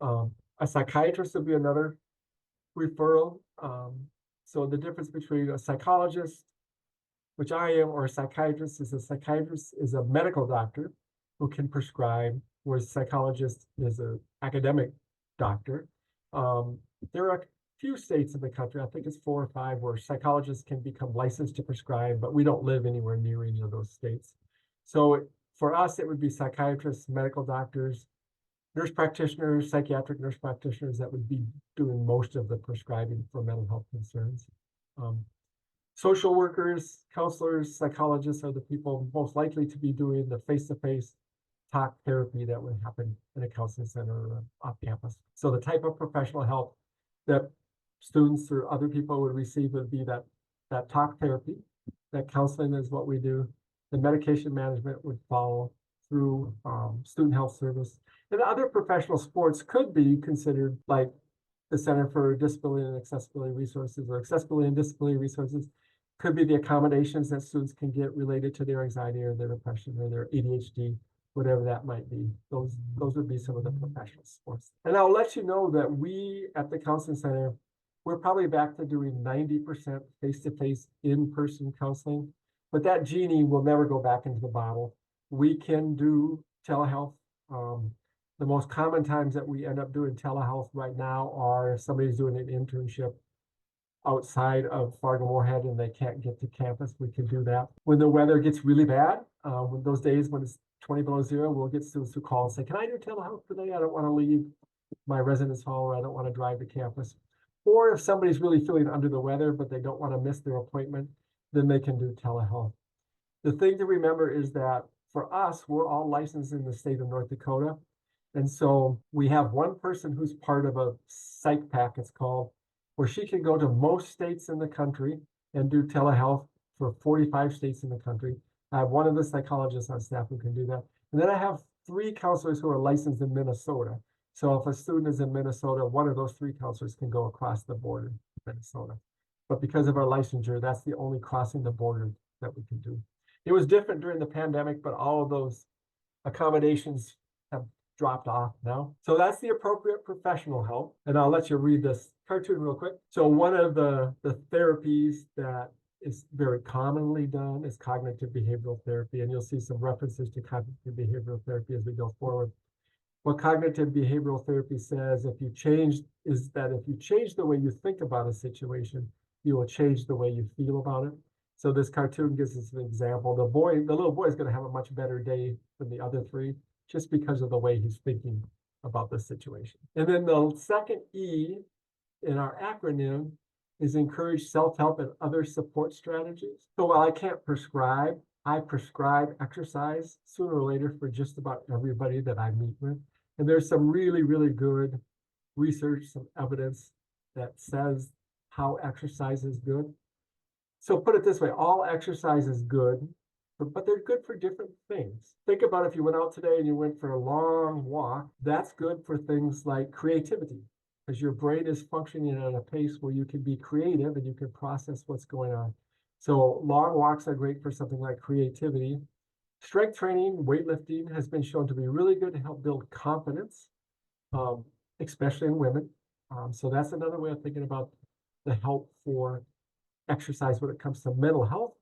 A psychiatrist would be another referral. So the difference between a psychologist, which I am, or a psychiatrist is a medical doctor who can prescribe, whereas a psychologist is an academic doctor. There are a few states in the country, I think it's 4 or 5, where psychologists can become licensed to prescribe, but we don't live anywhere near any of those states. So for us, it would be psychiatrists, medical doctors, nurse practitioners, psychiatric nurse practitioners that would be doing most of the prescribing for mental health concerns. Social workers, counselors, psychologists are the people most likely to be doing the face-to-face talk therapy that would happen in a counseling center or off campus. So the type of professional help that students or other people would receive would be that talk therapy, that counseling is what we do. The medication management would follow through student health service. And other professional sports could be considered like the Center for Disability and Accessibility Resources or Accessibility and Disability Resources. Could be the accommodations that students can get related to their anxiety or their depression or their ADHD, whatever that might be. Those would be some of the professional sports. And I'll let you know that we at the Counseling Center, we're probably back to doing 90% face-to-face in-person counseling, but that genie will never go back into the bottle. We can do telehealth. The most common times that we end up doing telehealth right now are if somebody's doing an internship outside of Fargo-Moorhead and they can't get to campus, we can do that. When the weather gets really bad, when those days when it's 20 below zero, we'll get students who call and say, can I do telehealth today? I don't want to leave my residence hall or I don't want to drive to campus. Or if somebody's really feeling under the weather, but they don't want to miss their appointment, then they can do telehealth. The thing to remember is that for us, we're all licensed in the state of North Dakota. And so we have one person who's part of a psych pack, it's called, where she can go to most states in the country and do telehealth for 45 states in the country. I have one of the psychologists on staff who can do that. And then I have 3 counselors who are licensed in Minnesota. So if a student is in Minnesota, one of those 3 counselors can go across the border to Minnesota. But because of our licensure, that's the only crossing the border that we can do. It was different during the pandemic, but all of those accommodations have dropped off now. So that's the appropriate professional help. And I'll let you read this cartoon real quick. So one of the therapies that is very commonly done is cognitive behavioral therapy. And you'll see some references to cognitive behavioral therapy as we go forward. What cognitive behavioral therapy says, if you change the way you think about a situation, you will change the way you feel about it. So this cartoon gives us an example. The little boy is going to have a much better day than the other 3, just because of the way he's thinking about the situation. And then the second E in our acronym is encourage self-help and other support strategies. So while I can't prescribe, I prescribe exercise sooner or later for just about everybody that I meet with. And there's some really, really good research, some evidence that says how exercise is good. So put it this way, all exercise is good, but they're good for different things. Think about if you went out today and you went for a long walk, that's good for things like creativity, because your brain is functioning at a pace where you can be creative and you can process what's going on. So long walks are great for something like creativity. Strength training, weightlifting has been shown to be really good to help build confidence, especially in women. So that's another way of thinking about the help for exercise when it comes to mental health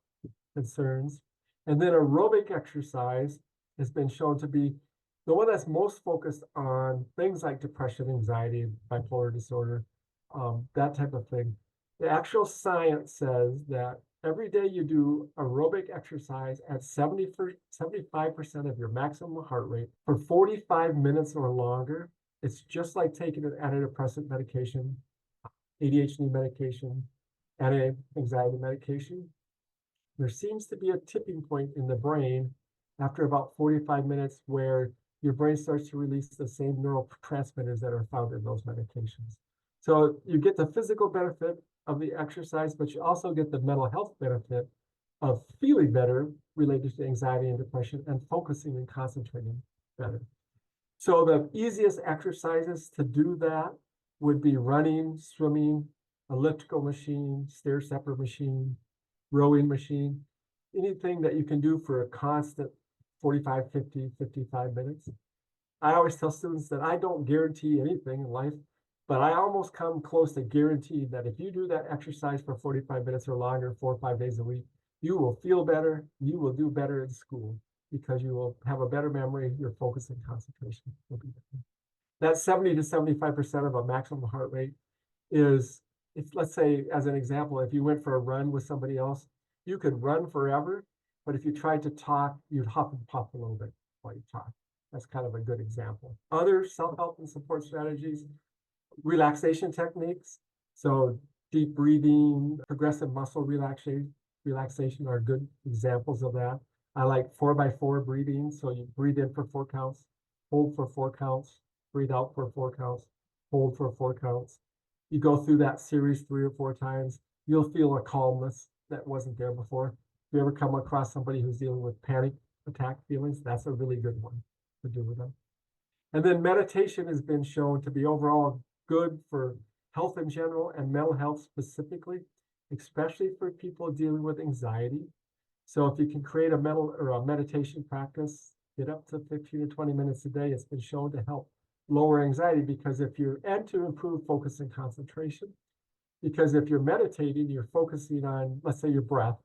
concerns. And then aerobic exercise has been shown to be the one that's most focused on things like depression, anxiety, bipolar disorder, that type of thing. The actual science says that every day you do aerobic exercise at 75% of your maximum heart rate for 45 minutes or longer. It's just like taking an antidepressant medication, ADHD medication, anti-anxiety medication. There seems to be a tipping point in the brain after about 45 minutes where your brain starts to release the same neurotransmitters that are found in those medications. So you get the physical benefit of the exercise, but you also get the mental health benefit of feeling better related to anxiety and depression and focusing and concentrating better. So the easiest exercises to do that would be running, swimming, elliptical machine, stair stepper machine, rowing machine, anything that you can do for a constant 45, 50, 55 minutes. I always tell students that I don't guarantee anything in life, but I almost come close to guaranteeing that if you do that exercise for 45 minutes or longer, 4 or 5 days a week, you will feel better, you will do better in school because you will have a better memory, your focus and concentration will be better. That 70 to 75% of a maximum heart rate is, let's say, as an example, if you went for a run with somebody else, you could run forever, but if you tried to talk, you'd huff and puff a little bit while you talk. That's kind of a good example. Other self-help and support strategies, relaxation techniques. So deep breathing, progressive muscle relaxation are good examples of that. I like 4x4 breathing. So you breathe in for 4 counts, hold for 4 counts, breathe out for 4 counts, hold for 4 counts. You go through that series 3 or 4 times, you'll feel a calmness that wasn't there before. If you ever come across somebody who's dealing with panic attack feelings, that's a really good one to do with them. And then meditation has been shown to be overall good for health in general and mental health specifically, especially for people dealing with anxiety. So if you can create a mental or a meditation practice, get up to 15 to 20 minutes a day, it's been shown to help lower anxiety, because if you're, and to improve focus and concentration, because if you're meditating, you're focusing on, let's say, your breath.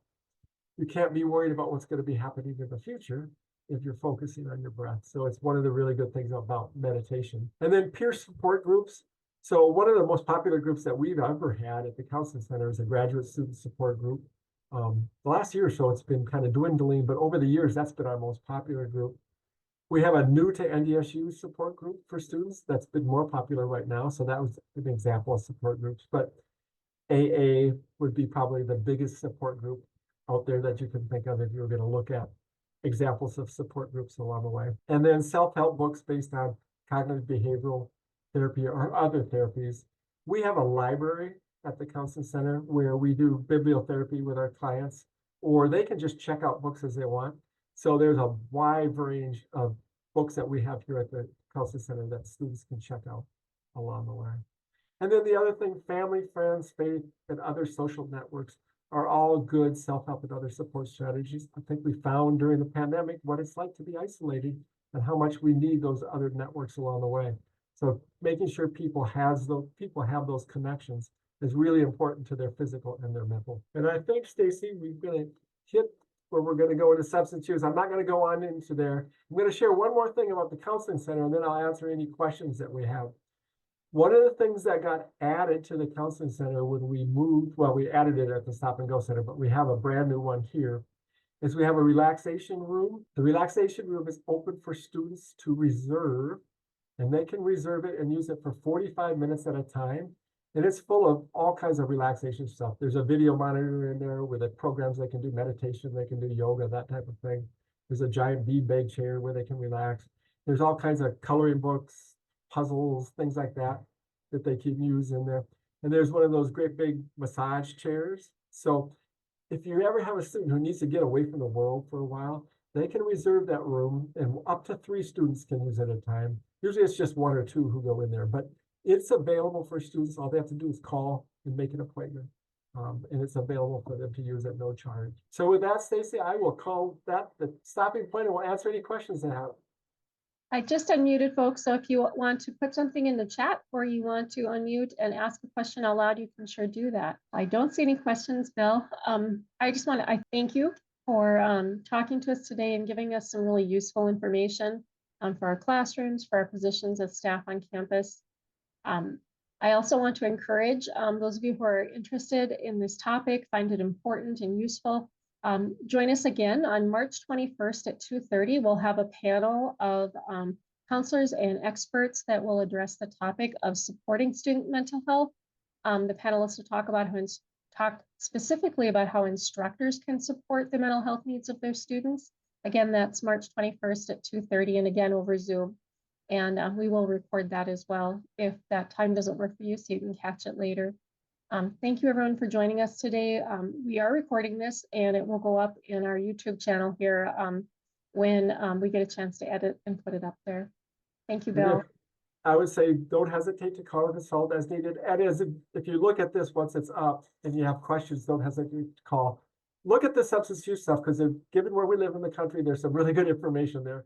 You can't be worried about what's going to be happening in the future if you're focusing on your breath. So it's one of the really good things about meditation. And then peer support groups. So one of the most popular groups that we've ever had at the Counseling Center is a graduate student support group. The last year or so, it's been kind of dwindling, but over the years, that's been our most popular group. We have a new to NDSU support group for students that's been more popular right now. So that was an example of support groups, but AA would be probably the biggest support group out there that you can think of if you were going to look at examples of support groups along the way. And then self-help books based on cognitive behavioral therapy or other therapies. We have a library at the Counseling Center where we do bibliotherapy with our clients, or they can just check out books as they want. So there's a wide range of books that we have here at the Counseling Center that students can check out along the way. And then the other thing, family, friends, faith, and other social networks are all good self-help and other support strategies. I think we found during the pandemic what it's like to be isolated and how much we need those other networks along the way. So making sure people have those connections is really important to their physical and their mental. And I think, Stacy, we're going to hit where we're going to go into substance use. I'm not going to go on into there. I'm going to share one more thing about the Counseling Center, and then I'll answer any questions that we have. One of the things that got added to the Counseling Center when we moved, well, we added it at the Stop and Go Center, but we have a brand new one here, is we have a relaxation room. The relaxation room is open for students to reserve, and they can reserve it and use it for 45 minutes at a time. And it's full of all kinds of relaxation stuff. There's a video monitor in there with the programs they can do meditation, they can do yoga, that type of thing. There's a giant beanbag chair where they can relax. There's all kinds of coloring books, puzzles, things like that they can use in there. And there's one of those great big massage chairs. So if you ever have a student who needs to get away from the world for a while, they can reserve that room, and up to 3 students can use it at a time. Usually it's just 1 or 2 who go in there, but it's available for students. All they have to do is call and make an appointment. And it's available for them to use at no charge. So with that, Stacy, I will call that the stopping point, and we'll answer any questions they have. I just unmuted folks, so if you want to put something in the chat or you want to unmute and ask a question out loud, you can sure do that. I don't see any questions, Bill. I just want to thank you for talking to us today and giving us some really useful information for our classrooms, for our positions as staff on campus. I also want to encourage those of you who are interested in this topic, find it important and useful. Join us again on March 21st at 2:30. We'll have a panel of counselors and experts that will address the topic of supporting student mental health. The panelists will talk specifically about how instructors can support the mental health needs of their students. Again, that's March 21st at 2:30, and again over Zoom. And we will record that as well if that time doesn't work for you, so you can catch it later. Thank you everyone for joining us today. We are recording this and it will go up in our YouTube channel here when we get a chance to edit and put it up there. Thank you, Bill. I would say don't hesitate to call or consult as needed. And if you look at this once it's up and you have questions, don't hesitate to call. Look at the substance use stuff, because given where we live in the country, there's some really good information there.